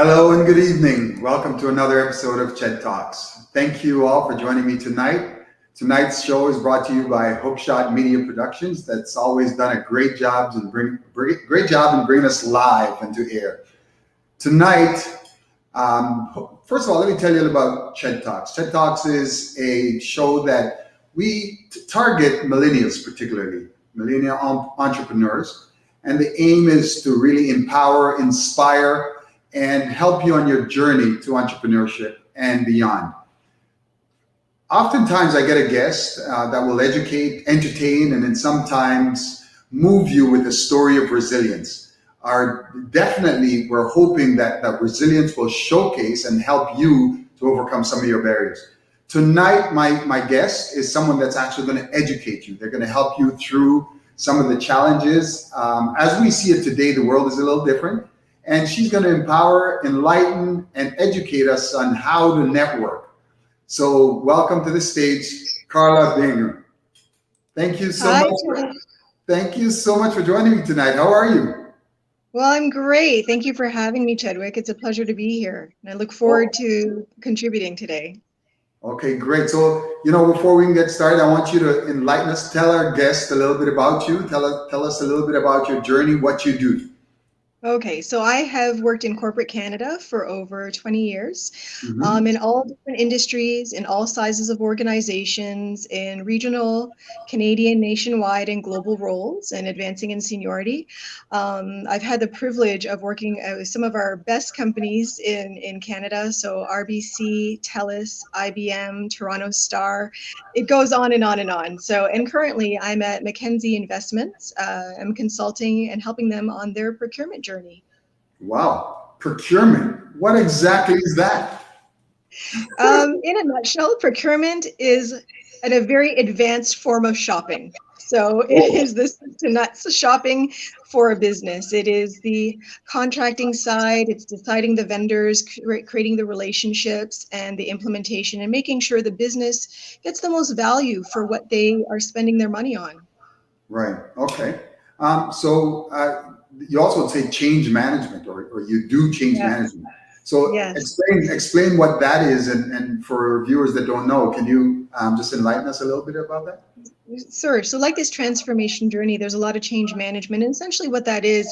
Hello and good evening. Welcome to another episode of Ched Talks. Thank you all for joining me tonight. Tonight's show is brought to you by Hookshot Media Productions. That's always done a great job in bringing us live into air. Tonight, first of all, let me tell you about Ched Talks. Ched Talks is a show that we target millennials, particularly millennial entrepreneurs, and the aim is to really empower, inspire, and help you on your journey to entrepreneurship and beyond. Oftentimes, I get a guest that will educate, entertain, and then sometimes move you with a story of resilience. Definitely, we're hoping that resilience will showcase and help you to overcome some of your barriers. Tonight, my guest is someone that's actually going to educate you. They're going to help you through some of the challenges. As we see it today, the world is a little different. And she's going to empower, enlighten, and educate us on how to network. So welcome to the stage, Carla Binger. Thank you so much. Thank you so much for joining me tonight. How are you? Well, I'm great. Thank you for having me, Chedwick. It's a pleasure to be here. And I look forward to contributing today. Okay, great. So, before we can get started, I want you to enlighten us, tell our guests a little bit about you. Tell us a little bit about your journey, what you do. Okay, so I have worked in corporate Canada for over 20 years, in all different industries, in all sizes of organizations, in regional, Canadian, nationwide, and global roles, and advancing in seniority. I've had the privilege of working with some of our best companies in Canada, so RBC, TELUS, IBM, Toronto Star. It goes on and on and on. So, and currently I'm at Mackenzie Investments. I'm consulting and helping them on their procurement journey. Wow, procurement. What exactly is that? In a nutshell, procurement is a very advanced form of shopping. So it is this to nuts shopping for a business. It is the contracting side, it's deciding the vendors, creating the relationships and the implementation and making sure the business gets the most value for what they are spending their money on. Right, okay. You also take change management or you do change management. So explain what that is, and for viewers that don't know, can you just enlighten us a little bit about that? Sure. So like this transformation journey, there's a lot of change management. And essentially what that is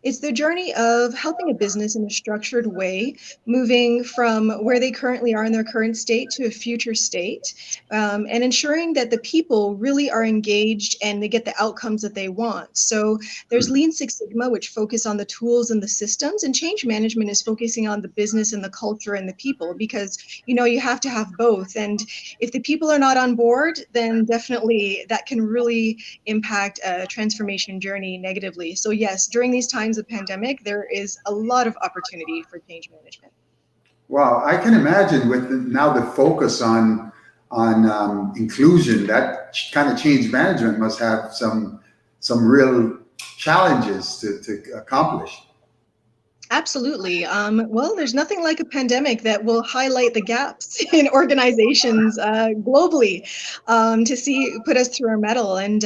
it's the journey of helping a business in a structured way, moving from where they currently are in their current state to a future state, and ensuring that the people really are engaged and they get the outcomes that they want. So there's Lean Six Sigma, which focus on the tools and the systems, and change management is focusing on the business and the culture and the people, because, you have to have both. And if the people are not on board, then definitely that can really impact a transformation journey negatively. So yes, during these times of pandemic, there is a lot of opportunity for change management. Wow, I can imagine with now the focus on inclusion, that kind of change management must have some real challenges to accomplish. Absolutely. Well, there's nothing like a pandemic that will highlight the gaps in organizations globally to put us through our mettle. And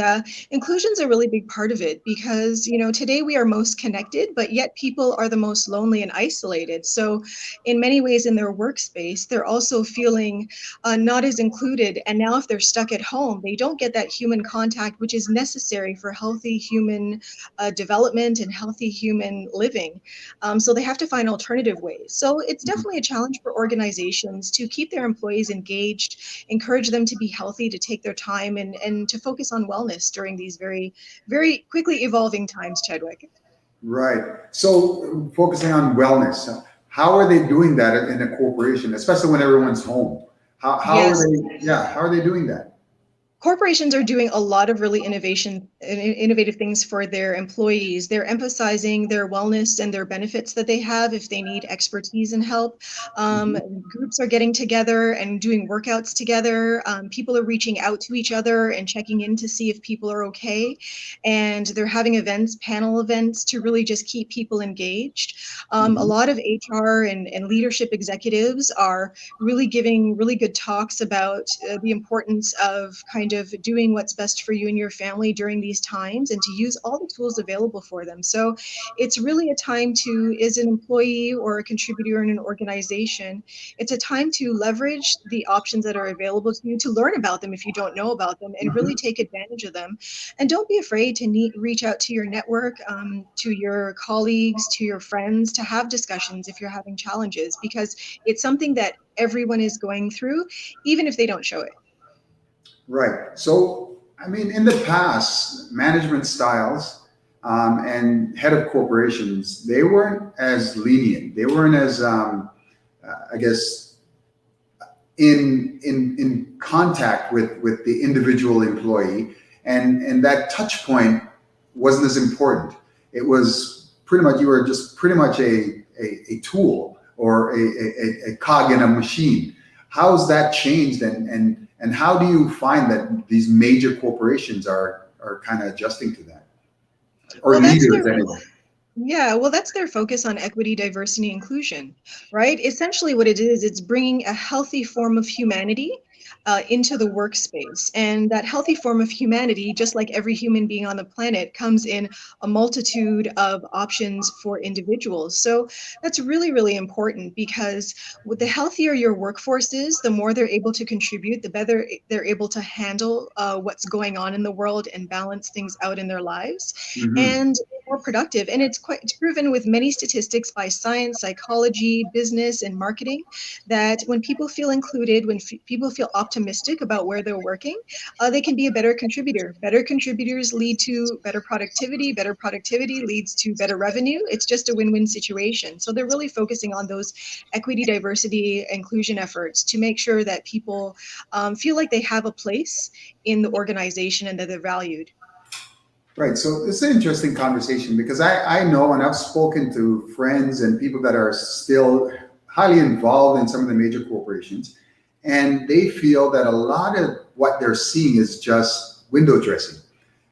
inclusion's a really big part of it because, today we are most connected, but yet people are the most lonely and isolated. So in many ways in their workspace, they're also feeling not as included. And now if they're stuck at home, they don't get that human contact, which is necessary for healthy human development and healthy human living. So they have to find alternative ways. So it's definitely a challenge for organizations to keep their employees engaged, encourage them to be healthy, to take their time and to focus on wellness during these very, very quickly evolving times, Chedwick. Right. So focusing on wellness, how are they doing that in a corporation, especially when everyone's home? How are they doing that? Corporations are doing a lot of really innovative things for their employees. They're emphasizing their wellness and their benefits that they have if they need expertise and help. Groups are getting together and doing workouts together. People are reaching out to each other and checking in to see if people are okay. And they're having events, panel events, to really just keep people engaged. A lot of HR and leadership executives are really giving really good talks about the importance of kind of doing what's best for you and your family during these times, and to use all the tools available for them. So it's really a time to, as an employee or a contributor in an organization, it's a time to leverage the options that are available to you, to learn about them if you don't know about them, and really take advantage of them. And don't be afraid to reach out to your network, to your colleagues, to your friends, to have discussions if you're having challenges, because it's something that everyone is going through, even if they don't show it. Right. So, I mean, in the past, management styles and head of corporations, they weren't as lenient. They weren't as, I guess, in contact with the individual employee, and that touch point wasn't as important. It was pretty much, you were just pretty much a tool or a cog in a machine. How's that changed, and how do you find that these major corporations are kind of adjusting to that, or Well, that's their leaders anyway? Yeah, well, that's their focus on equity, diversity, inclusion, right? Essentially, what it is, it's bringing a healthy form of humanity into the workspace. And that healthy form of humanity, just like every human being on the planet, comes in a multitude of options for individuals. So that's really, really important, because with the healthier your workforce is, the more they're able to contribute, the better they're able to handle what's going on in the world and balance things out in their lives. Hmm. And more productive. And it's proven with many statistics by science, psychology, business, and marketing, that when people feel included, when people feel optimistic about where they're working, they can be a better contributor. Better contributors lead to better productivity. Better productivity leads to better revenue. It's just a win-win situation. So they're really focusing on those equity, diversity, inclusion efforts to make sure that people feel like they have a place in the organization and that they're valued. Right. So it's an interesting conversation because I know, and I've spoken to friends and people that are still highly involved in some of the major corporations, and they feel that a lot of what they're seeing is just window dressing.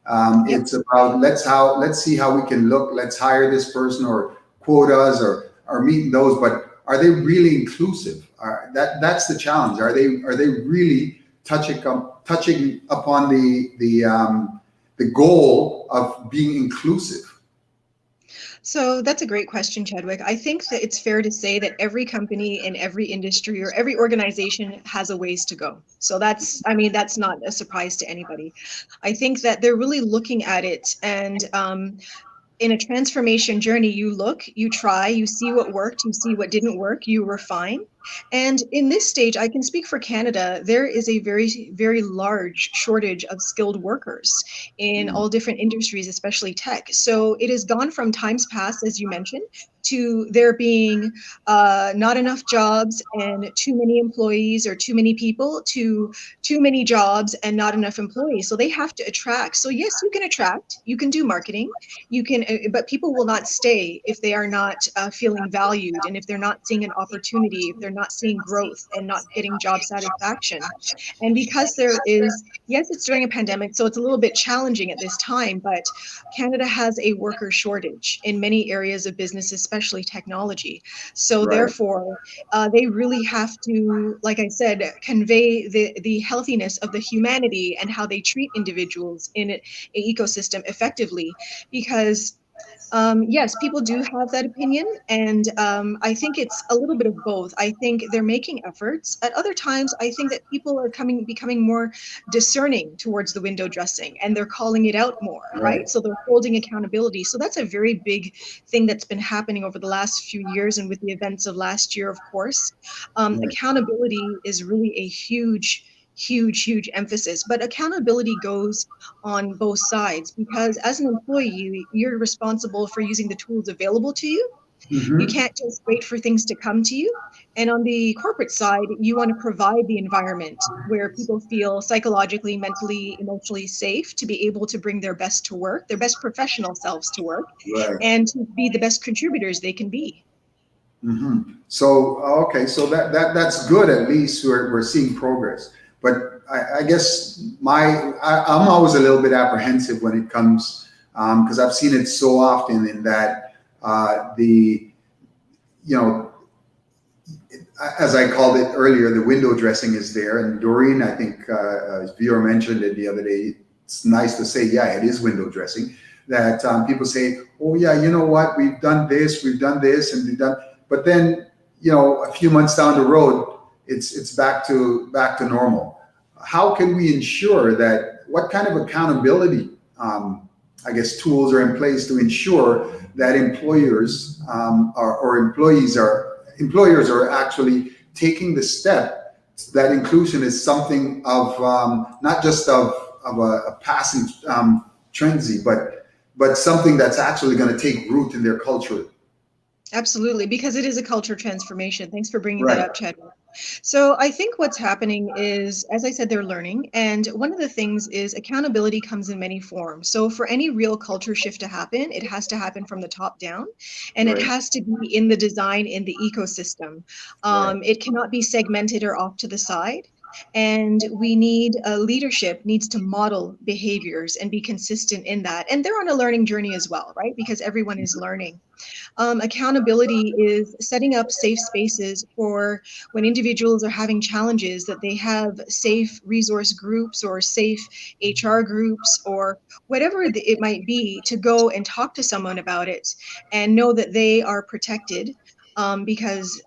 Yep. It's about let's see how we can look. Let's hire this person, or quotas, or meeting those. But are they really inclusive? That's the challenge. Are they really touching upon the goal of being inclusive? So that's a great question, Chadwick. I think that it's fair to say that every company in every industry or every organization has a ways to go. So I mean, that's not a surprise to anybody. I think that they're really looking at it, and in a transformation journey, you look, you try, you see what worked, you see what didn't work, you refine. And in this stage, I can speak for Canada, there is a very, very large shortage of skilled workers in Mm. all different industries, especially tech. So it has gone from times past, as you mentioned, to there being not enough jobs and too many employees, or too many people, to too many jobs and not enough employees. So they have to attract. So yes, you can attract, you can do marketing, you can, but people will not stay if they are not feeling valued, and if they're not seeing an opportunity, if they're not seeing growth and not getting job satisfaction. And because there is, yes, it's during a pandemic, so it's a little bit challenging at this time, but Canada has a worker shortage in many areas of business, especially technology. So Right. therefore, they really have to, like I said, convey the healthiness of the humanity and how they treat individuals in an ecosystem effectively, because yes, people do have that opinion, and I think it's a little bit of both. I think they're making efforts. At other times, I think that people are becoming more discerning towards the window dressing, and they're calling it out more, Right. right? So they're holding accountability. So that's a very big thing that's been happening over the last few years, and with the events of last year, of course. Right. Accountability is really a huge, huge, huge emphasis. But accountability goes on both sides, because as an employee, you're responsible for using the tools available to you. You Hmm. can't just wait for things to come to you. And on the corporate side, you want to provide the environment where people feel psychologically, mentally, emotionally safe to be able to bring their best to work, their best professional selves to work, Right. and to be the best contributors they can be. Hmm. So okay, so that's good. At least we're seeing progress. But I guess I'm always a little bit apprehensive when it comes, because I've seen it so often in that the you know as I called it earlier, the window dressing is there. And Doreen, I think Viewer mentioned it the other day. It's nice to say, yeah, it is window dressing. That people say, oh yeah, you know what, we've done this, and we've done. But then, a few months down the road, it's back to normal. How can we ensure that? What kind of accountability, I guess, tools are in place to ensure that employers are actually taking the step that inclusion is something of not just of a passing frenzy, but something that's actually going to take root in their culture. Absolutely, because it is a culture transformation. Thanks for bringing that Right. up, Chad. So I think what's happening is, as I said, they're learning. And one of the things is accountability comes in many forms. So for any real culture shift to happen, it has to happen from the top down, and it Right. has to be in the design, in the ecosystem. Right. It cannot be segmented or off to the side. And we need leadership needs to model behaviors and be consistent in that. And they're on a learning journey as well, right? Because everyone is learning. Accountability is setting up safe spaces for when individuals are having challenges, that they have safe resource groups or safe HR groups or whatever it might be to go and talk to someone about it and know that they are protected. Because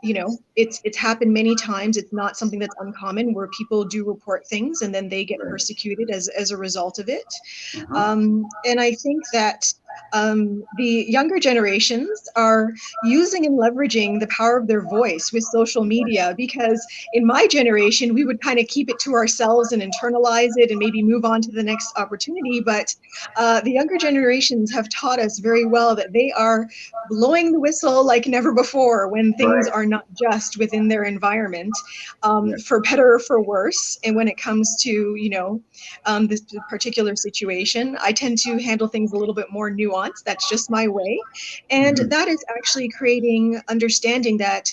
it's happened many times. It's not something that's uncommon where people do report things and then they get Right. persecuted as a result of it. Uh-huh. And I think that the younger generations are using and leveraging the power of their voice with social media, because in my generation, we would kind of keep it to ourselves and internalize it and maybe move on to the next opportunity. But the younger generations have taught us very well that they are blowing the whistle like never before when things Right. are not just within their environment, Yeah. for better or for worse. And when it comes to, this particular situation, I tend to handle things a little bit more nuanced. That's just my way. And Mhm. that is actually creating understanding that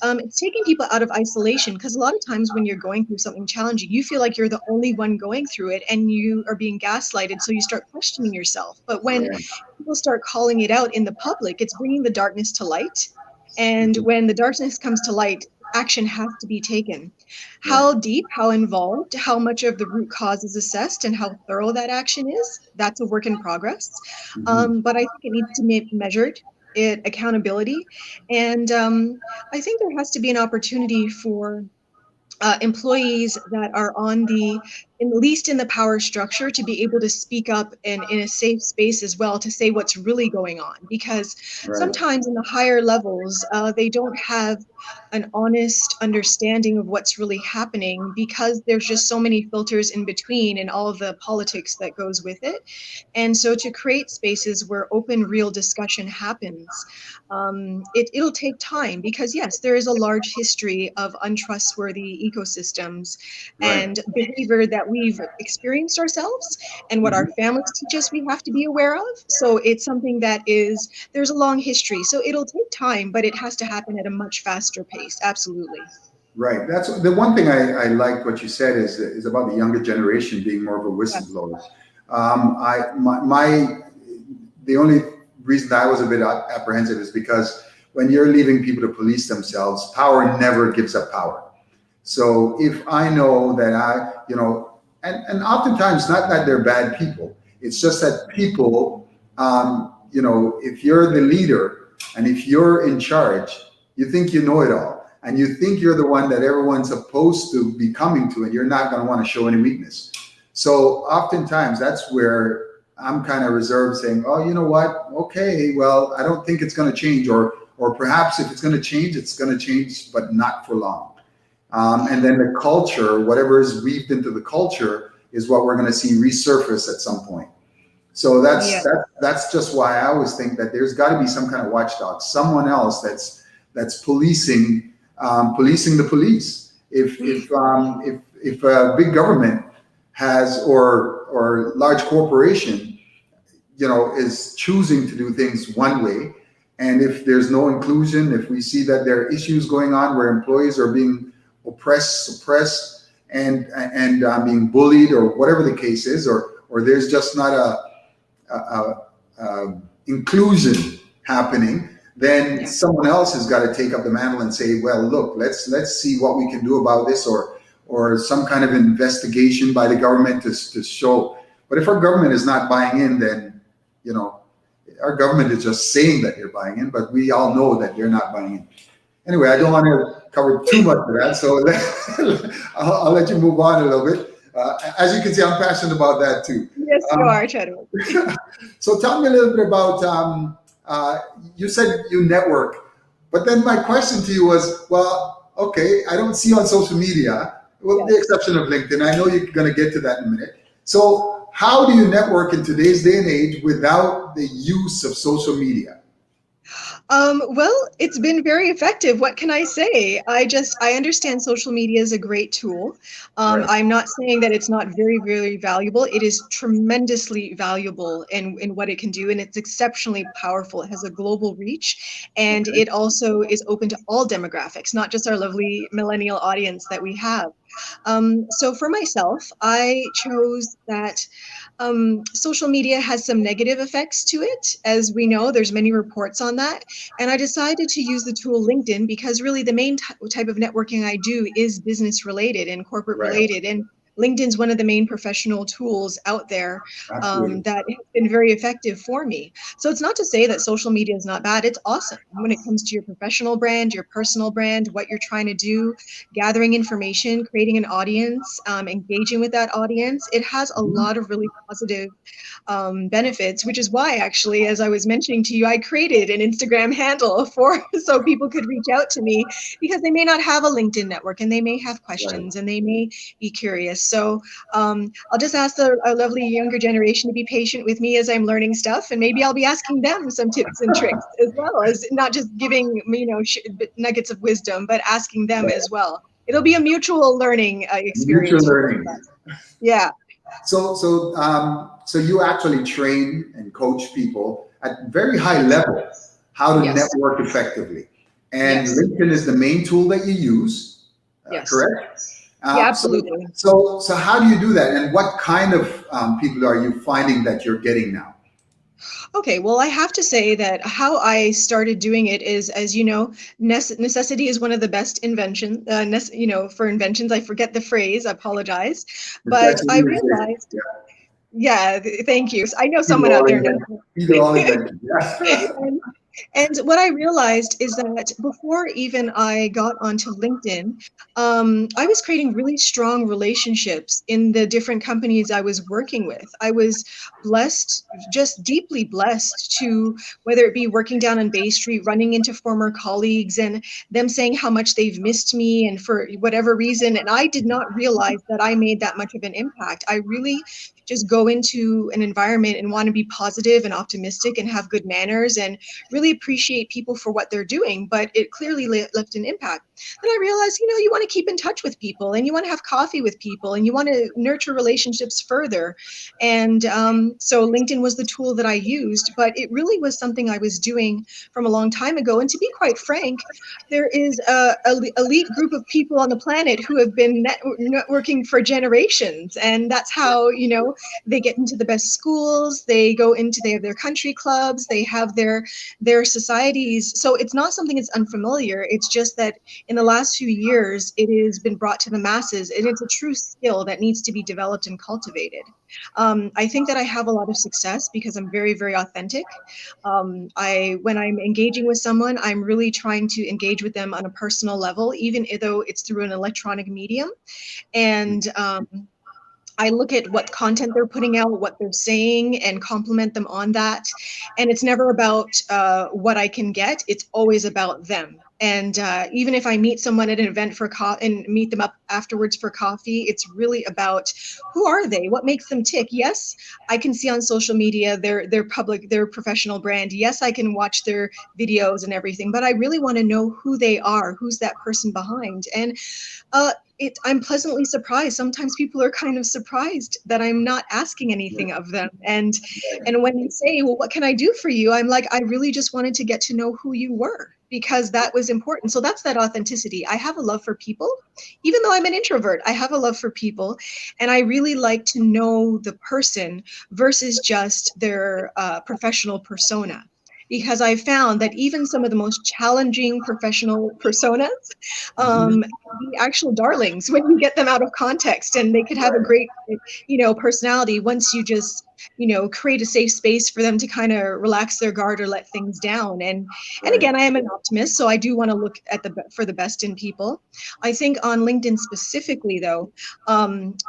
it's taking people out of isolation, because a lot of times when you're going through something challenging, you feel like you're the only one going through it and you are being gaslighted. So you start questioning yourself. But when Right. people start calling it out in the public, it's bringing the darkness to light. And Mhm. when the darkness comes to light, action has to be taken. Right. How deep, how involved, how much of the root cause is assessed, and how thorough that action is, that's a work in progress. Mhm. But I think it needs to be measured, accountability. And I think there has to be an opportunity for employees that are on the in least in the power structure to be able to speak up and in a safe space as well to say what's really going on, because Right. sometimes in the higher levels they don't have an honest understanding of what's really happening, because there's just so many filters in between and all of the politics that goes with it. And so to create spaces where open real discussion happens, it'll take time, because yes, there is a large history of untrustworthy ecosystems Right. and behavior that we've experienced ourselves and what our Mhm. families teach us we have to be aware of. So it's something that there's a long history. So it'll take time, but it has to happen at a much faster pace. Absolutely. Right. That's the one thing I liked what you said is about the younger generation being more of a Yes. whistleblower. The only reason I was a bit apprehensive is because when you're leaving people to police themselves, power never gives up power. So if I know that and oftentimes not that they're bad people, it's just that people, if you're the leader and if you're in charge, you think you know it all. And you think you're the one that everyone's supposed to be coming to, and you're not going to want to show any weakness. So oftentimes that's where I'm kind of reserved, saying, "Oh, you know what? Okay, well, I don't think it's going to change, or perhaps if it's going to change, it's going to change, but not for long." And then the culture, whatever is weaved into the culture, is what we're going to see resurface at some point. So Yeah. that's just why I always think that there's got to be some kind of watchdog, someone else that's policing the police. If a big government has or large corporation, is choosing to do things one way, and if there's no inclusion, if we see that there are issues going on where employees are being oppressed, suppressed, and being bullied, or whatever the case is, or there's just not a inclusion happening, then Yeah. someone else has got to take up the mantle and say, well, look, let's see what we can do about this, or some kind of investigation by the government to show. But if our government is not buying in, then you know our government is just saying that they're buying in, but we all know that they're not buying in. Anyway, I don't want to cover too much of that, so I'll let you move on a little bit. As you can see, I'm passionate about that too. Yes, you Um, are, Chadwick. so tell me a little bit about. You said you network, but then my question to you was, well, okay, I don't see you on social media, with the Yes. exception of LinkedIn. I know you're going to get to that in a minute. So how do you network in today's day and age without the use of social media? Well, it's been very effective. What can I say? I understand social media is a great tool. Right. I'm not saying that it's not very, very valuable. It is tremendously valuable in what it can do, and it's exceptionally powerful. It has a global reach, and Okay. it also is open to all demographics, not just our lovely millennial audience that we have. So for myself, I chose that social media has some negative effects to it. As we know, there's many reports on that. And I decided to use the tool LinkedIn because really the main type of networking I do is business related and corporate Right. related. And LinkedIn's one of the main professional tools out there Absolutely. that has been very effective for me. So it's not to say that social media is not bad. It's awesome when it comes to your professional brand, your personal brand, what you're trying to do, gathering information, creating an audience, engaging with that audience. It has a Mhm. lot of really positive benefits, which is why actually, as I was mentioning to you, I created an Instagram handle for so people could reach out to me because they may not have a LinkedIn network and they may have Right. questions and they may be curious. So I'll just ask the lovely younger generation to be patient with me as I'm learning stuff, and maybe I'll be asking them some tips and tricks as well as not just giving nuggets of wisdom, but asking them as well. It'll be a mutual learning Mutual experience for both of learning. us. Yeah. So you actually train and coach people at very high level how to Yes. network effectively, and Yes. LinkedIn is the main tool that you use, Yes. correct? Yeah, Uh, so, absolutely. so how do you do that, and what kind of people are you finding that you're getting now? Okay, well, I have to say that how I started doing it is, as you know, necessity is one of the best invention. For inventions, I forget the phrase. I apologize, but I Necessity is great. realized, yeah, thank you. I know These are someone out all there knows. invented. These are all invented. Yeah. And, and what I realized is that before even I got onto LinkedIn, I was creating really strong relationships in the different companies I was working with. I was blessed, just deeply blessed to whether it be working down on Bay Street, running into former colleagues and them saying how much they've missed me and for whatever reason. And I did not realize that I made that much of an impact. I really just go into an environment and want to be positive and optimistic and have good manners and really appreciate people for what they're doing. But it clearly left an impact. Then I realized, you want to keep in touch with people and you want to have coffee with people and you want to nurture relationships further. And so LinkedIn was the tool that I used, but it really was something I was doing from a long time ago. And to be quite frank, there is a elite group of people on the planet who have been networking for generations, and that's how they get into the best schools. They have their country clubs. They have their societies. So it's not something that's unfamiliar. It's just that in the last few years, it has been brought to the masses, and it's a true skill that needs to be developed and cultivated. I think that I have a lot of success because I'm very, very authentic. When I'm engaging with someone, I'm really trying to engage with them on a personal level, even though it's through an electronic medium. And I look at what content they're putting out, what they're saying, and compliment them on that. And it's never about what I can get. It's always about them. And even if I meet someone at an event and meet them up afterwards for coffee, it's really about who are they? What makes them tick? Yes, I can see on social media their professional brand. Yes, I can watch their videos and everything, but I really want to know who they are, who's that person behind. And uh, I'm pleasantly surprised. Sometimes people are kind of surprised that I'm not asking anything of them. And when they say, "Well, what can I do for you?" I'm like, "I really just wanted to get to know who you were because that was important." So that's that authenticity. I have a love for people. Even though I'm an introvert, I have a love for people, and I really like to know the person versus just their professional persona. because I found that even some of the most challenging professional personas Mhm. can be actual darlings when you get them out of context, and they could have a Right, great, personality once you just, create a safe space for them to kind of relax their guard or let things down. And right. again, I am an optimist, so I do want to look at for the best in people. I think on LinkedIn specifically, though,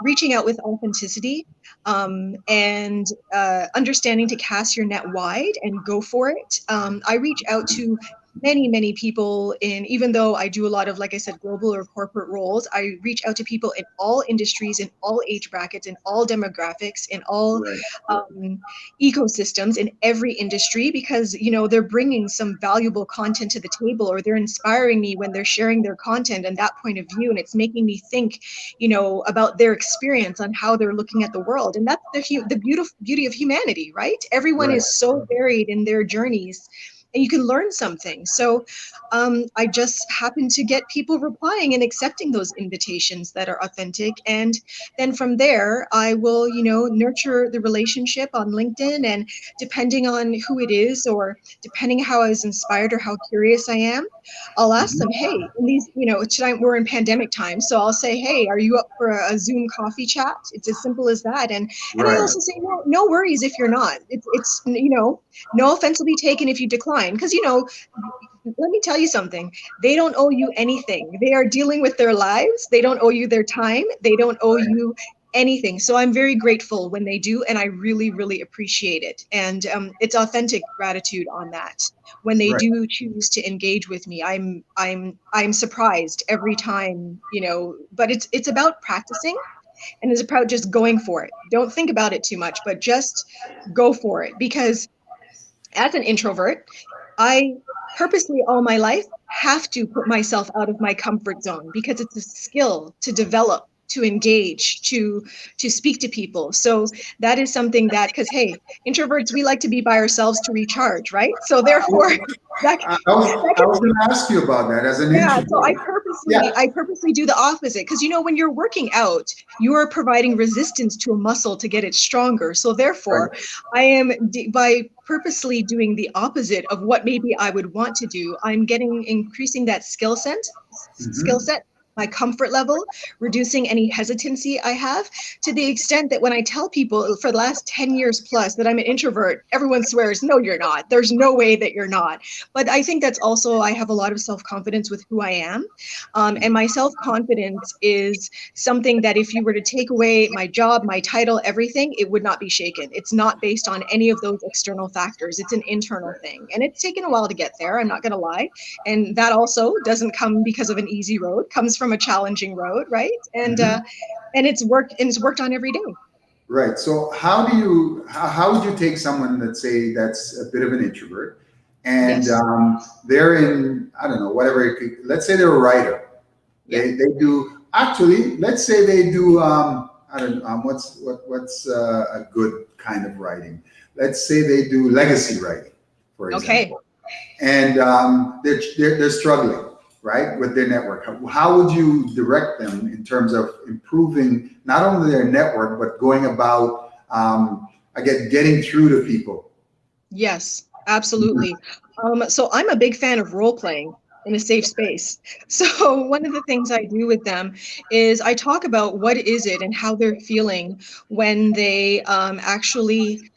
reaching out with authenticity, and understanding to cast your net wide and go for it. I reach out to many people in, even though I do a lot of, like I said, global or corporate roles, I reach out to people in all industries, in all age brackets, in all demographics, in all Right, um, ecosystems, in every industry, because they're bringing some valuable content to the table, or they're inspiring me when they're sharing their content and that point of view, and it's making me think about their experience on how they're looking at the world. And that's the beautiful beauty of humanity, right? Everyone right. is so varied in their journeys, and you can learn something. So I just happen to get people replying and accepting those invitations that are authentic. And then from there, I will, nurture the relationship on LinkedIn. And depending on who it is, or depending how I was inspired or how curious I am, I'll ask them, Mhm. hey, in these, tonight we're in pandemic time. So I'll say, hey, are you up for a Zoom coffee chat? It's as simple as that. And I Right, also say, no worries if you're not. It's no offense will be taken if you decline. Because, let me tell you something. They don't owe you anything. They are dealing with their lives. They don't owe you their time. They don't owe you anything. So I'm very grateful when they do, and I really appreciate it. And it's authentic gratitude on that. When they right, do choose to engage with me, I'm surprised every time, But it's about practicing, and it's about just going for it. Don't think about it too much, but just go for it. Because as an introvert, I purposely all my life have to put myself out of my comfort zone, because it's a skill to develop, to engage, to speak to people. So that is something that, because hey, introverts, we like to be by ourselves to recharge, right? So therefore, that that I can was going to ask you about that as an yeah, so I introvert. Yeah, purposely I purposely do the opposite, because when you're working out, you are providing resistance to a muscle to get it stronger. So right. therefore, by purposely doing the opposite of what maybe I would want to do, I'm getting increasing that skill Hmm. set, my comfort level, reducing any hesitancy I have, to the extent that when I tell people for the last 10 years plus that I'm an introvert, everyone swears, no, you're not. There's no way that you're not. But I think that's also, I have a lot of self-confidence with who I am. And my self-confidence is something that if you were to take away my job, my title, everything, it would not be shaken. It's not based on any of those external factors. It's an internal thing. And it's taken a while to get there, I'm not going to lie. And that also doesn't come because of an easy road, comes from a challenging road, right? And it's worked on every day. Right. So how would you take someone, let's say, that's a bit of an introvert, and Yes. they're in, I don't know, whatever it could, let's say they're a writer. Yeah. They do, actually, let's say they do, I don't know, what's a good kind of writing. Let's say they do legacy writing, for Okay. example, and they're struggling, right, with their network. How would you direct them in terms of improving not only their network but going about, again, getting through to people? Yes, absolutely. So I'm a big fan of role playing in a safe space. So one of the things I do with them is I talk about what is it and how they're feeling when they actually,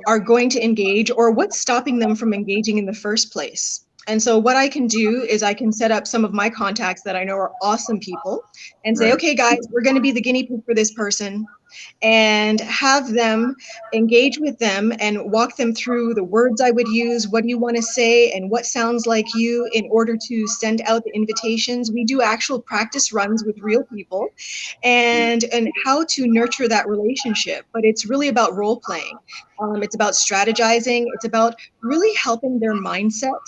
are going to engage, or what's stopping them from engaging in the first place. And so what I can do is I can set up some of my contacts that I know are awesome people and say, Right. okay, guys, we're going to be the guinea pig for this person, and have them engage with them and walk them through the words I would use, what do you want to say, and what sounds like you, in order to send out the invitations. We do actual practice runs with real people, and how to nurture that relationship. But it's really about role playing. It's about strategizing. It's about really helping their mindset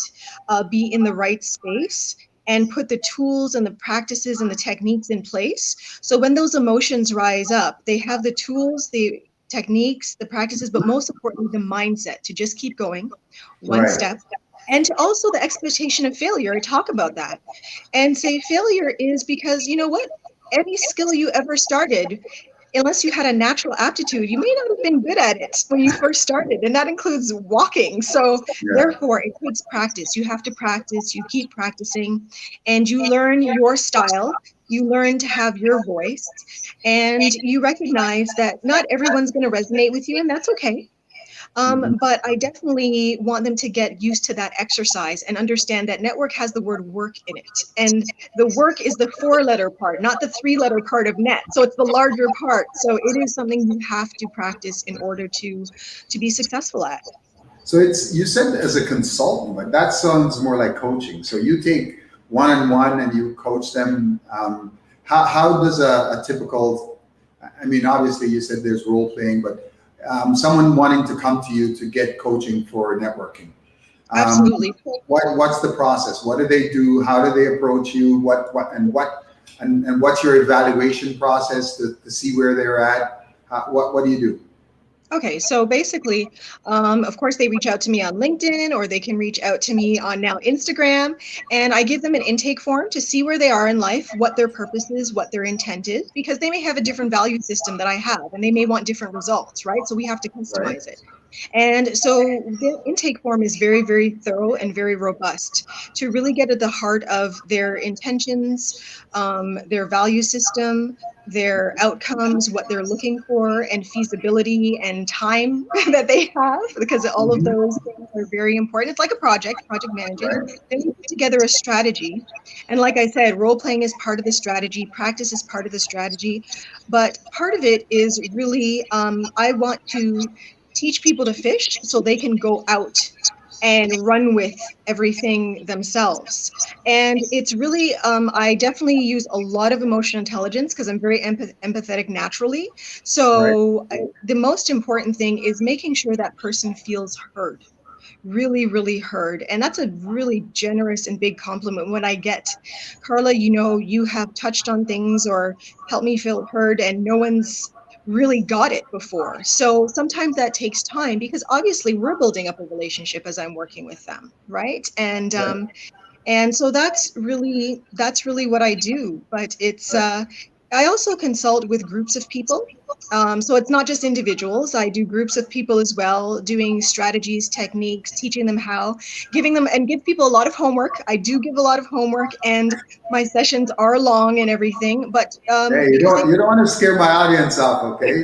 be in the right space, and put the tools and the practices and the techniques in place, so when those emotions rise up, they have the tools, the techniques, the practices, but most importantly, the mindset to just keep going one Right. step. And to also the expectation of failure. I talk about that and say failure is because, you know what? Any skill you ever started, unless you had a natural aptitude, you may not have been good at it when you first started, and that includes walking. So Yeah. therefore, it takes practice. You have to practice, you keep practicing, and you learn your style. You learn to have your voice, and you recognize that not everyone's going to resonate with you, and that's okay. Mhm. But I definitely want them to get used to that exercise and understand that network has the word work in it. And the work is the 4-letter part, not the 3-letter part of net. So it's the larger part. So it is something you have to practice in order to be successful at. So it's you said as a consultant, but that sounds more like coaching. So you take one-on-one and you coach them. How does a typical? I mean, obviously you said there's role playing, but someone wanting to come to you to get coaching for networking. Um, Absolutely. what's the process? What do they do? How do they approach you? And what's your evaluation process to see where they're at? What do you do? Okay, so basically, of course, they reach out to me on LinkedIn or they can reach out to me on now Instagram, and I give them an intake form to see where they are in life, what their purpose is, what their intent is, because they may have a different value system that I have, and they may want different results, right? So we have to Right. customize it. And so the intake form is very, very thorough and very robust to really get at the heart of their intentions, their value system, their outcomes, what they're looking for, and feasibility and time that they have, because all of Mhm. those things are very important. It's like a project managing. Right. Then we put together a strategy. And like I said, role playing is part of the strategy, practice is part of the strategy. But part of it is really, I want to teach people to fish so they can go out and run with everything themselves. And it's really, I definitely use a lot of emotional intelligence because I'm very empathetic naturally. Right. So the most important thing is making sure that person feels heard, really, really heard. And that's a really generous and big compliment when I get, Carla, you have touched on things or helped me feel heard, and no one's really got it before. So sometimes that takes time because obviously we're building up a relationship as I'm working with them, right? Right. And so that's really what I do. But it's Right. I also consult with groups of people. So it's not just individuals. I do groups of people as well, doing strategies, techniques, teaching them how, giving them and give people a lot of homework. I do give a lot of homework, and my sessions are long and everything. But Hey, because they you don't want to scare my audience off, okay?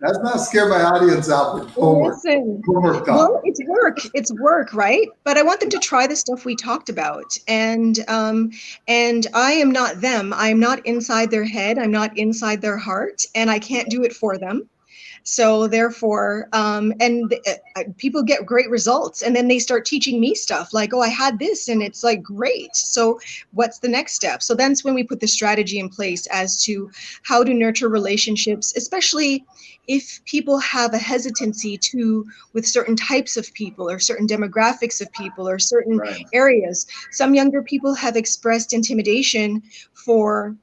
Let's not scare my audience off with listen, homework well, talk. it's work, right? But I want them to try the stuff we talked about, and I am not them. I'm not inside their head. I'm not inside their heart, and I can't do it for them. So therefore, people get great results, and then they start teaching me stuff like, "Oh, I had this, and it's like great. So what's the next step?" So that's when we put the strategy in place as to how to nurture relationships, especially if people have a hesitancy to with certain types of people or certain demographics of people or certain Right. areas. Some younger people have expressed intimidation for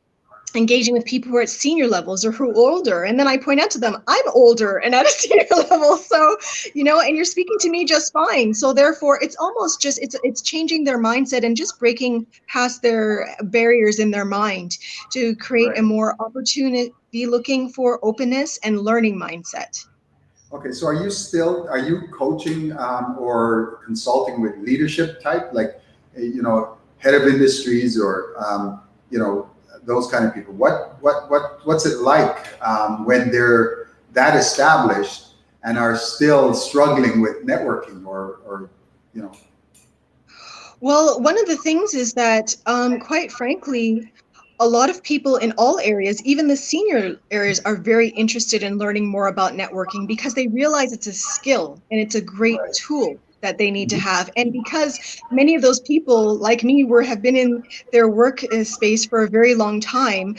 engaging with people who are at senior levels or who are older, and then I point out to them I'm older and at a senior level, so and you're speaking to me just fine. So therefore it's almost just it's changing their mindset and just breaking past their barriers in their mind to create a Right. more opportunity looking for openness and learning mindset. Okay, so are you coaching or consulting with leadership type, like head of industries or those kind of people? What's it like when they're that established and are still struggling with networking or you know? Well, one of the things is that, quite frankly, a lot of people in all areas, even the senior areas, are very interested in learning more about networking because they realize it's a skill and it's a great Right. tool that they need to Mhm. have. And because many of those people, like me, have been in their work space for a very long time,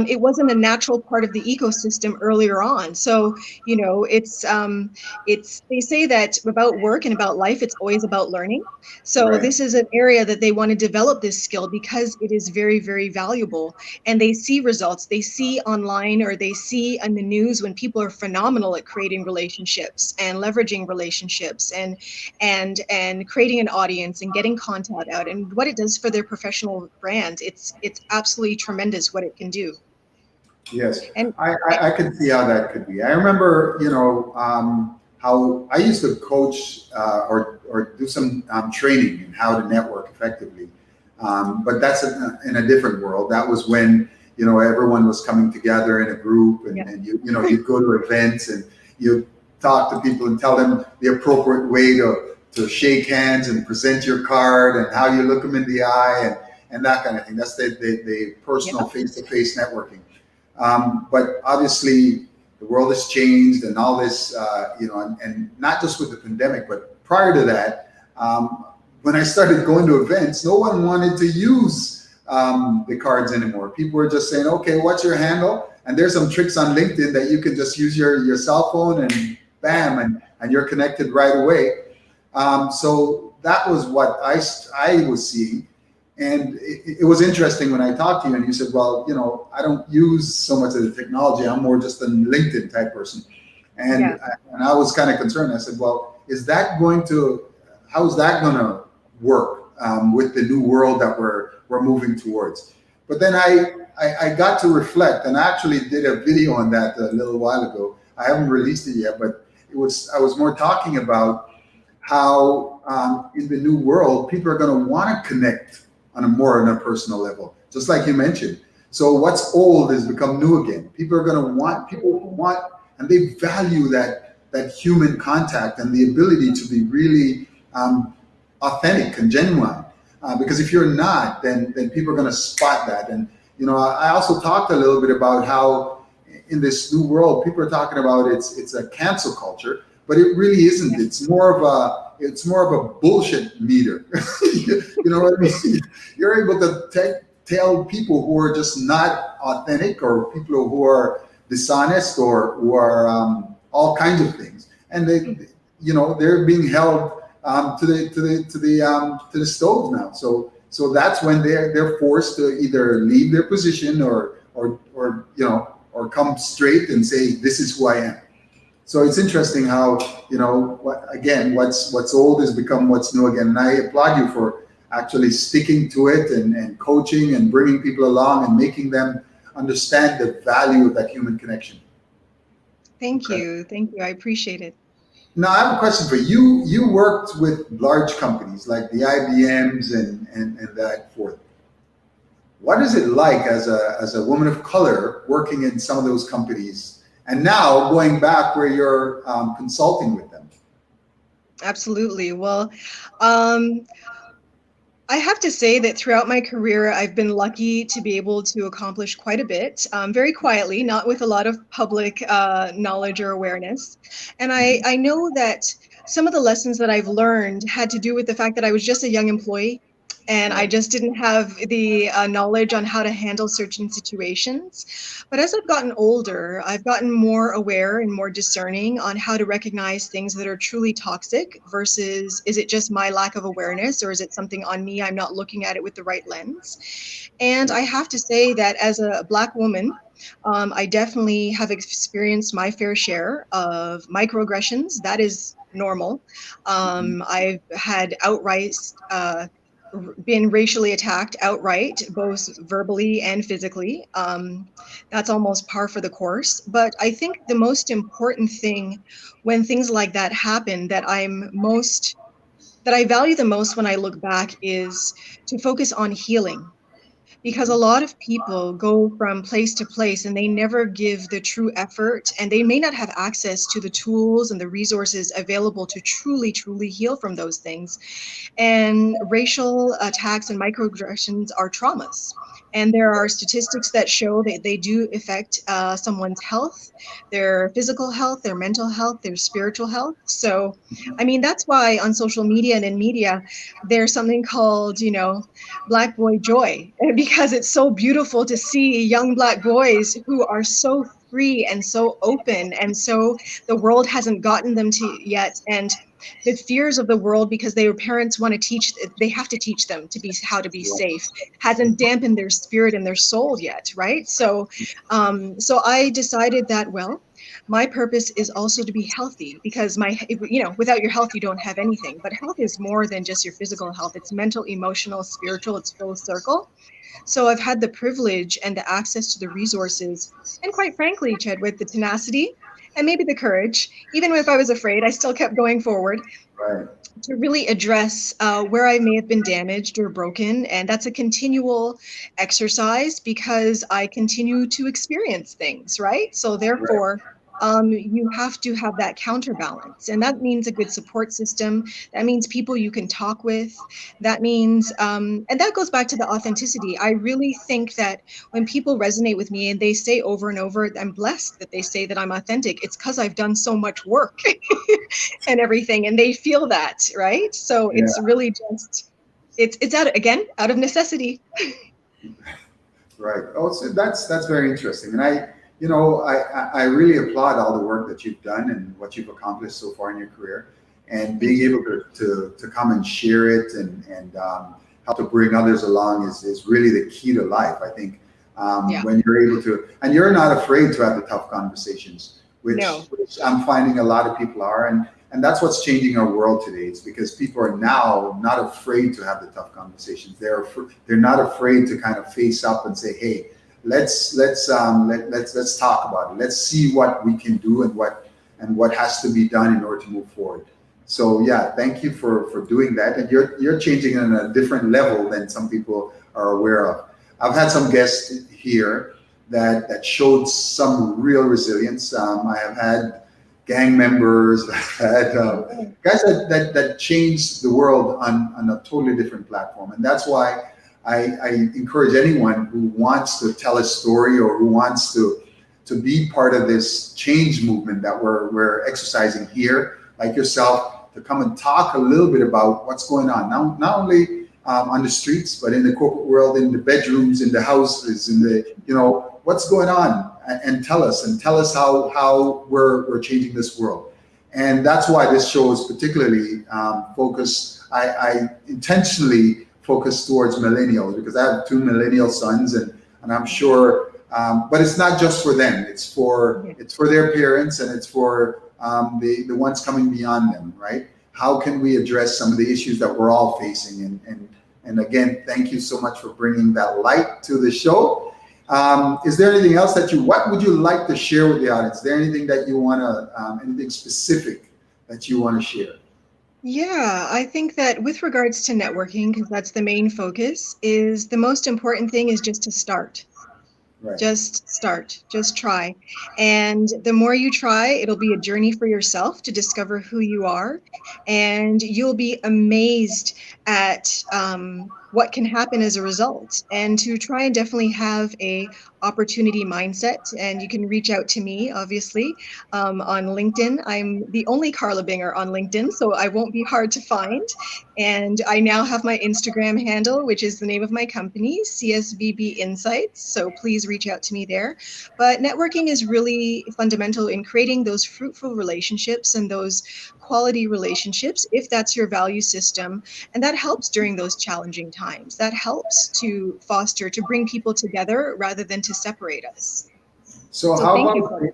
it wasn't a natural part of the ecosystem earlier on. So, it's they say that about work and about life, it's always about learning. So Right. this is an area that they want to develop this skill because it is very, very valuable. And they see results. They see online or they see on the news when people are phenomenal at creating relationships and leveraging relationships and creating an audience and getting content out and what it does for their professional brand. It's absolutely tremendous what it can do. Yes, And I can see how that could be. I remember, how I used to coach or do some training in how to network effectively. But that's in a different world. That was when, everyone was coming together in a group, yeah, and you'd go to events and you talk to people and tell them the appropriate way to shake hands and present your card and how you look them in the eye, and that kind of thing. That's the yeah, personal face-to-face networking. But obviously, the world has changed, and all this, and not just with the pandemic, but prior to that, when I started going to events, no one wanted to use the cards anymore. People were just saying, "Okay, what's your handle?" And there's some tricks on LinkedIn that you can just use your cell phone, and bam, and you're connected right away. So that was what I was seeing. And it was interesting when I talked to you and you said, well, I don't use so much of the technology. I'm more just a LinkedIn type person. And, yeah. and I was kind of concerned. I said, well, how is that going to work with the new world that we're moving towards? But then I got to reflect, and I actually did a video on that a little while ago. I haven't released it yet, but I was more talking about how in the new world, people are going to want to connect on a personal level, just like you mentioned. So what's old has become new again. People want, and they value that human contact and the ability to be really authentic and genuine. Because if you're not, then people are going to spot that. And I also talked a little bit about how in this new world, people are talking about it's a cancel culture, but it really isn't. It's more of a bullshit meter. You know what I mean? You're able to tell people who are just not authentic, or people who are dishonest, or who are all kinds of things, and they're being held to the stove now. So that's when they're forced to either leave their position, or come straight and say, this is who I am. So it's interesting how, what's old has become what's new again. And I applaud you for actually sticking to it, and coaching and bringing people along and making them understand the value of that human connection. Thank Okay. you. Thank you. I appreciate it. Now I have a question for you. You worked with large companies like the IBMs and that forth. What is it like as a woman of color working in some of those companies, and now going back where you're consulting with them? Absolutely. Well, um, I have to say that throughout my career, I've been lucky to be able to accomplish quite a bit, very quietly, not with a lot of public knowledge or awareness. And I know that some of the lessons that I've learned had to do with the fact that I was just a young employee. And I Right. just didn't have the knowledge on how to handle certain situations. But as I've gotten older, I've gotten more aware and more discerning on how to recognize things that are truly toxic versus, is it just my lack of awareness, or is it something on me? I'm not looking at it with the right lens. And I have to say that as a Black woman, I definitely have experienced my fair share of microaggressions. That is normal. Mhm. I've had outright been racially attacked outright, both verbally and physically. That's almost par for the course. But I think the most important thing when things like that happen, that I value the most when I look back, is to focus on healing, because a lot of people go from place to place and they never give the true effort, and they may not have access to the tools and the resources available to truly, truly heal from those things. And racial attacks and microaggressions are traumas. And there are statistics that show that they do affect someone's health, their physical health, their mental health, their spiritual health. So, I mean, that's why on social media and in media, there's something called, Black Boy Joy, because it's so beautiful to see young Black boys who are so free and so open. And so the world hasn't gotten them to yet. And the fears of the world, because their parents want to they have to teach them to be how to be safe, hasn't dampened their spirit and their soul yet, right? So I decided that, well, my purpose is also to be healthy, because without your health, you don't have anything. But health is more than just your physical health. It's mental, emotional, spiritual, it's full circle. So I've had the privilege and the access to the resources, and quite frankly, Chad, with the tenacity and maybe the courage, even if I was afraid, I still kept going forward Right. to really address where I may have been damaged or broken. And that's a continual exercise because I continue to experience things, right? So Right. therefore, you have to have that counterbalance. And that means a good support system. That means people you can talk with. That means, and that goes back to the authenticity. I really think that when people resonate with me and they say over and over, I'm blessed that they say that I'm authentic, it's because I've done so much work and everything, and they feel that, right? So it's Yeah. really just it's out of necessity. Right. Oh, so that's very interesting, and I really applaud all the work that you've done and what you've accomplished so far in your career, and Thank being you. able to come and share it and help to bring others along is really the key to life. I think Yeah. when you're able to, and you're not afraid to have the tough conversations, No. which I'm finding a lot of people are, and that's what's changing our world today. It's because people are now not afraid to have the tough conversations. They're not afraid to kind of face up and say, "Hey, let's talk about it. Let's see what we can do and what has to be done in order to move forward." So yeah, thank you for doing that. And you're changing on a different level than some people are aware of. I've had some guests here that showed some real resilience. I have had gang members, I've had Oh, guys that changed the world on a totally different platform. And that's why I encourage anyone who wants to tell a story or who wants to be part of this change movement that we're exercising here, like yourself, to come and talk a little bit about what's going on now, not only on the streets, but in the corporate world, in the bedrooms, in the houses, in the what's going on, and tell us how we're changing this world. And that's why this show is particularly focused. I intentionally focused towards millennials because I have two millennial sons, and I'm sure. But it's not just for them. yeah. It's for their parents, and it's for the ones coming beyond them. Right? How can we address some of the issues that we're all facing? And again, thank you so much for bringing that light to the show. Is there anything else what would you like to share with the audience? Is there anything that you want to, anything specific that you want to share? Yeah, I think that with regards to networking, because that's the main focus, is the most important thing is just to start. Right. Just start, just try. And the more you try, it'll be a journey for yourself to discover who you are. And you'll be amazed at what can happen as a result. And to try and definitely have a opportunity mindset. And you can reach out to me, obviously, on LinkedIn. I'm the only Carla Binger on LinkedIn, so I won't be hard to find. And I now have my Instagram handle, which is the name of my company, CSVB Insights. So please reach out to me there. But networking is really fundamental in creating those fruitful relationships and those quality relationships, if that's your value system. And that helps during those challenging times. That helps to foster, to bring people together rather than to separate us. So So how thank you, about Carla.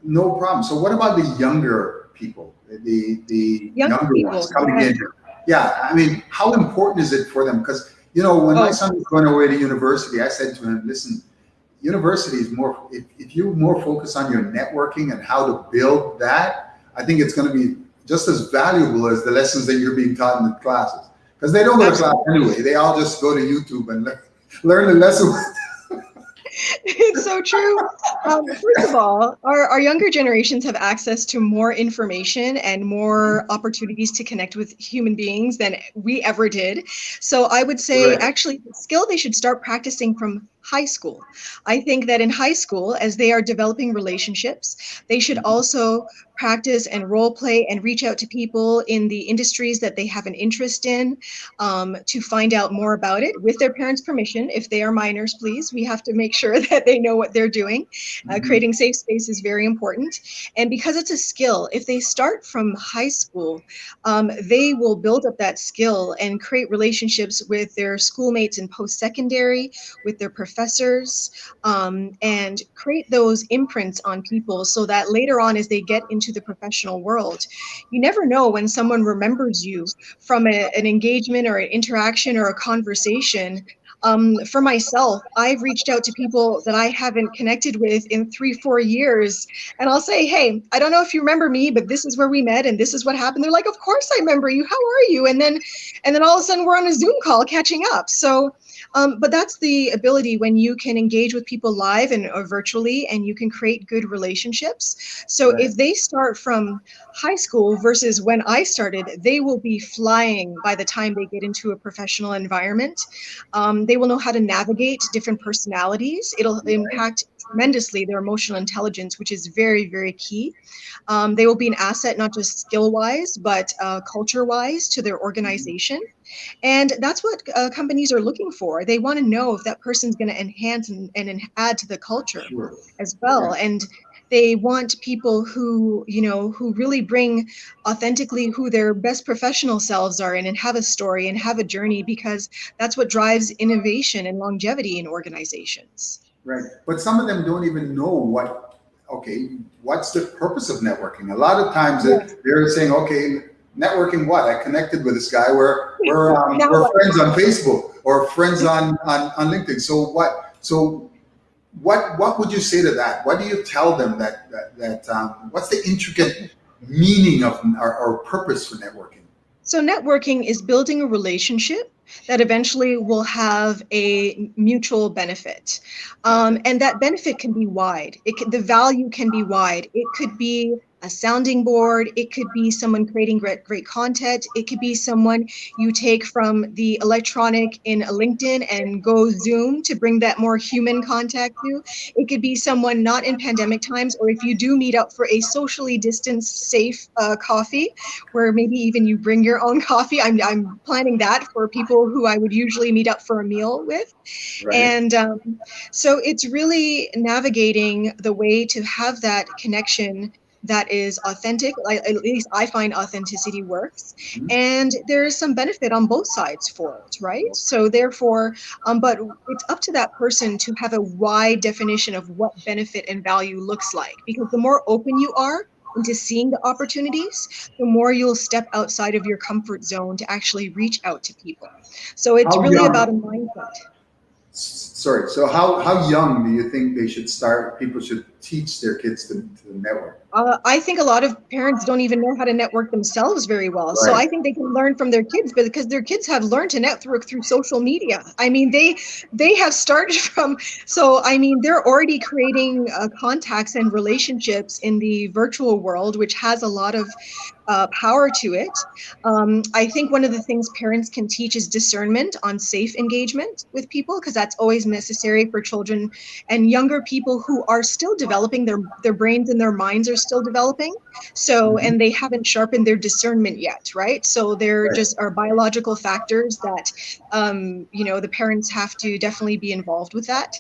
no problem? So what about the younger people, the Younger younger ones people, coming yeah. in here? Yeah, I mean, how important is it for them? Because when my Oh, son was going away to university, I said to him, "Listen, university is more. If you more focus on your networking and how to build that, I think it's going to be just as valuable as the lessons that you're being taught in the classes. Because they don't go to class absolutely. anyway. They all just go to YouTube and learn the lesson." It's so true. First of all, our younger generations have access to more information and more opportunities to connect with human beings than we ever did. So I would say, Correct. actually, the skill they should start practicing from high school. I think that in high school, as they are developing relationships, they should also practice and role play and reach out to people in the industries that they have an interest in, to find out more about it with their parents' permission. If they are minors, please, we have to make sure that they know what they're doing. Mhm. Creating safe space is very important. And because it's a skill, if they start from high school, they will build up that skill and create relationships with their schoolmates in post secondary, with their professors, and create those imprints on people so that later on, as they get into the professional world, you never know when someone remembers you from an engagement or an interaction or a conversation. For myself, I've reached out to people that I haven't connected with in 3, 4 years, and I'll say, "Hey, I don't know if you remember me, but this is where we met, and this is what happened." They're like, "Of course I remember you. How are you?" And then all of a sudden we're on a Zoom call catching up. So, but that's the ability when you can engage with people live and or virtually, and you can create good relationships. So Right. if they start from high school versus when I started, they will be flying by the time they get into a professional environment. They will know how to navigate different personalities. It'll impact tremendously their emotional intelligence, which is very, very key. They will be an asset, not just skill wise, but culture wise to their organization. And that's what companies are looking for. They want to know if that person's going to enhance and add to the culture Sure. as Yeah. well. And they want people who, who really bring authentically who their best professional selves are and have a story and have a journey, because that's what drives innovation and longevity in organizations. Right. But some of them don't even know okay, what's the purpose of networking? A lot of times Yes. they're saying, okay, networking what? I connected with this guy. We're Now we're what? friends on Facebook or friends on LinkedIn. So what? So what would you say to that? What do you tell them what's the intricate meaning of or purpose for networking? So networking is building a relationship that eventually will have a mutual benefit. Okay. And that benefit can be wide. The value can be wide. It could be a sounding board. It could be someone creating great content. It could be someone you take from the electronic in a LinkedIn and go Zoom to bring that more human contact to. It could be someone not in pandemic times, or if you do meet up for a socially distanced, safe coffee, where maybe even you bring your own coffee. I'm planning that for people who I would usually meet up for a meal with. Right. And so it's really navigating the way to have that connection that is authentic. At least I find authenticity works. Mhm. And there is some benefit on both sides for it, right? So therefore, but it's up to that person to have a wide definition of what benefit and value looks like. Because the more open you are into seeing the opportunities, the more you'll step outside of your comfort zone to actually reach out to people. So it's How really about a young? mindset. Sorry. So how young do you think they should start? People should teach their kids to network. I think a lot of parents don't even know how to network themselves very well. So Right. I think they can learn from their kids, but because their kids have learned to network through social media. I mean, they have started from. So I mean, they're already creating contacts and relationships in the virtual world, which has a lot of power to it. I think one of the things parents can teach is discernment on safe engagement with people, because that's always necessary for children and younger people who are still developing. Their brains and their minds are still developing. So, Mhm. and they haven't sharpened their discernment yet, right? So there Right. just are biological factors that, the parents have to definitely be involved with that.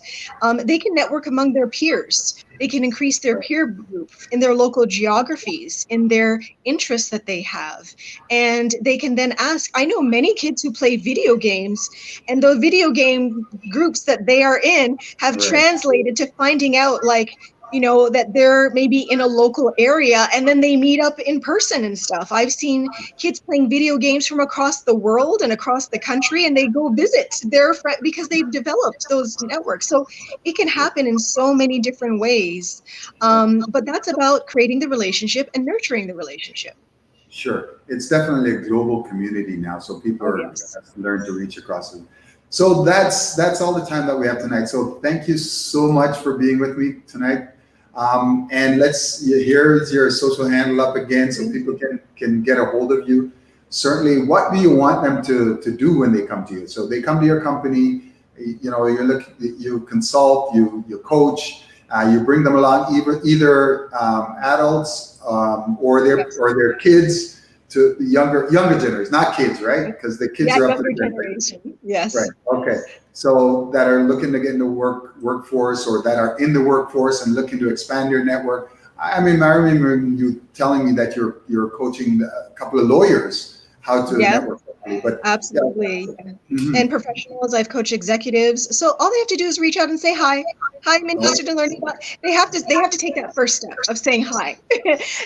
They can network among their peers. They can increase their Right. peer group in their local geographies, in their interests that they have. And they can then ask. I know many kids who play video games, and the video game groups that they are in have Right. translated to finding out, like, that they're maybe in a local area, and then they meet up in person and stuff. I've seen kids playing video games from across the world and across the country, and they go visit their friend because they've developed those networks. So it can happen in so many different ways. Yeah. But that's about creating the relationship and nurturing the relationship. Sure. It's definitely a global community now, so people Oh, are yes. have to learn to reach across it. So that's all the time that we have tonight. So thank you so much for being with me tonight. And here's your social handle up again, so Thank people you. can get a hold of you. Certainly, what do you want them to do when they come to you? So they come to your company. You consult, you coach, you bring them along, either adults Yes. or their kids, to the younger generation, not kids, right? Because the kids Yeah, are up to younger the grandkids. generation. Right. Yes. Okay. So that are looking to get into workforce, or that are in the workforce and looking to expand your network. I mean, I remember you telling me that you're coaching a couple of lawyers. how to Yeah. network properly. But yeah. Absolutely. Yeah. Mhm. And professionals, I've coached executives. So all they have to do is reach out and say hi. Hi, I'm Oh, interested in learning about. They have to take that first step of saying hi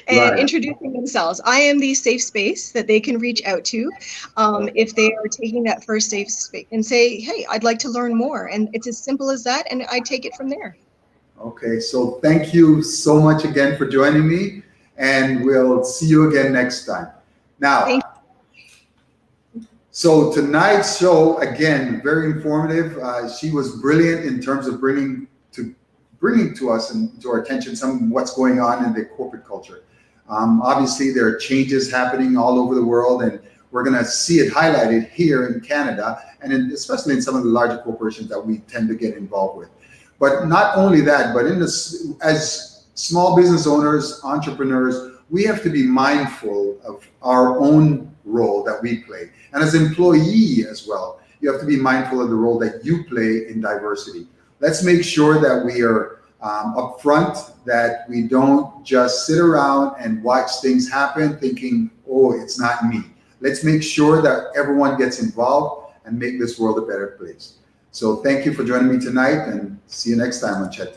and right. introducing themselves. I am the safe space that they can reach out to if they are taking that first safe space and say, hey, I'd like to learn more. And it's as simple as that. And I take it from there. Okay, so thank you so much again for joining me, and we'll see you again next time. Thank Now, so tonight's show, again, very informative. She was brilliant in terms of bringing to us and to our attention some of what's going on in the corporate culture. Obviously, there are changes happening all over the world, and we're going to see it highlighted here in Canada, and especially in some of the larger corporations that we tend to get involved with. But not only that, but as small business owners, entrepreneurs, we have to be mindful of our own role that we play. And as an employee as well, you have to be mindful of the role that you play in diversity. Let's make sure that we are upfront, that we don't just sit around and watch things happen thinking, oh, it's not me. Let's make sure that everyone gets involved and make this world a better place. So thank you for joining me tonight, and see you next time on ChedTalks.